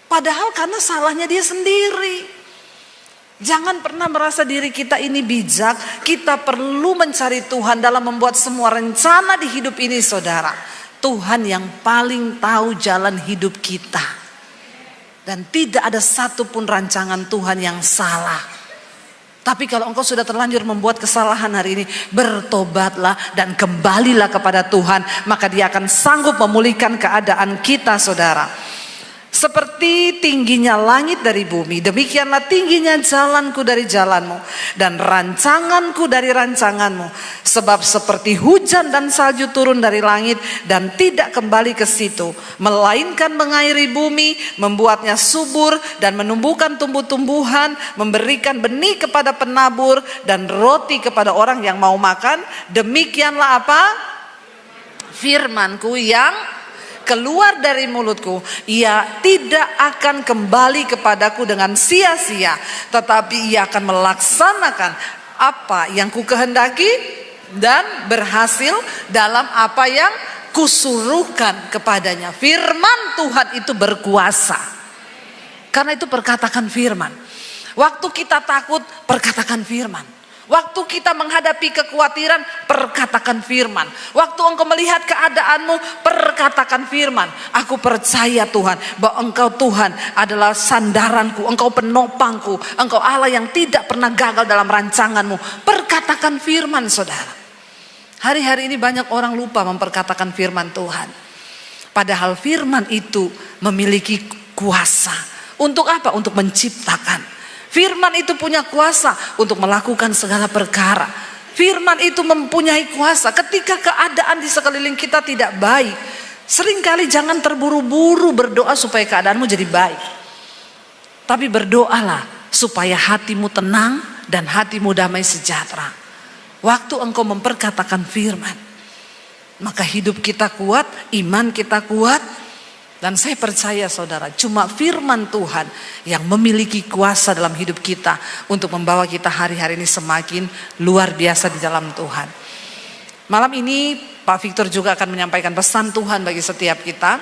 Padahal karena salahnya dia sendiri. Jangan pernah merasa diri kita ini bijak. Kita perlu mencari Tuhan dalam membuat semua rencana di hidup ini saudara. Tuhan yang paling tahu jalan hidup kita. Dan tidak ada satupun rancangan Tuhan yang salah. Tapi kalau engkau sudah terlanjur membuat kesalahan hari ini, bertobatlah dan kembalilah kepada Tuhan. Maka dia akan sanggup memulihkan keadaan kita saudara. Seperti tingginya langit dari bumi, demikianlah tingginya jalanku dari jalanmu dan rancanganku dari rancanganmu. Sebab seperti hujan dan salju turun dari langit dan tidak kembali ke situ, melainkan mengairi bumi, membuatnya subur dan menumbuhkan tumbuh-tumbuhan, memberikan benih kepada penabur dan roti kepada orang yang mau makan. Demikianlah apa? Firmanku yang keluar dari mulutku, ia tidak akan kembali kepadaku dengan sia-sia, tetapi ia akan melaksanakan apa yang ku kehendaki dan berhasil dalam apa yang kusuruhkan kepadanya. Firman Tuhan itu berkuasa. Karena itu perkatakan firman. Waktu kita takut, perkatakan firman. Waktu kita menghadapi kekhawatiran, perkatakan firman. Waktu engkau melihat keadaanmu, perkatakan firman. Aku percaya Tuhan, bahwa Engkau Tuhan adalah sandaranku, Engkau penopangku, Engkau Allah yang tidak pernah gagal dalam rancanganmu. Perkatakan firman, saudara. Hari-hari ini banyak orang lupa memperkatakan firman Tuhan. Padahal firman itu memiliki kuasa. Untuk apa? Untuk menciptakan. Firman itu punya kuasa untuk melakukan segala perkara. Firman itu mempunyai kuasa ketika keadaan di sekeliling kita tidak baik. Seringkali jangan terburu-buru berdoa supaya keadaanmu jadi baik. Tapi berdoalah supaya hatimu tenang dan hatimu damai sejahtera. Waktu engkau memperkatakan firman, maka hidup kita kuat, iman kita kuat. Dan saya percaya saudara, cuma firman Tuhan yang memiliki kuasa dalam hidup kita untuk membawa kita hari-hari ini semakin luar biasa di dalam Tuhan. Malam ini Pak Victor juga akan menyampaikan pesan Tuhan bagi setiap kita.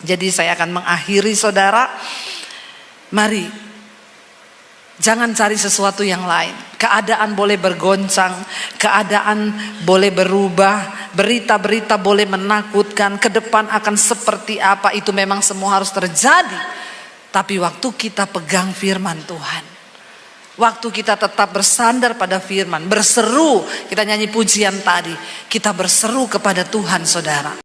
Jadi saya akan mengakhiri saudara. Mari, jangan cari sesuatu yang lain. Keadaan boleh bergoncang, keadaan boleh berubah, berita-berita boleh menakutkan, ke depan akan seperti apa, itu memang semua harus terjadi. Tapi waktu kita pegang firman Tuhan, waktu kita tetap bersandar pada firman, berseru, kita nyanyi pujian tadi, kita berseru kepada Tuhan saudara.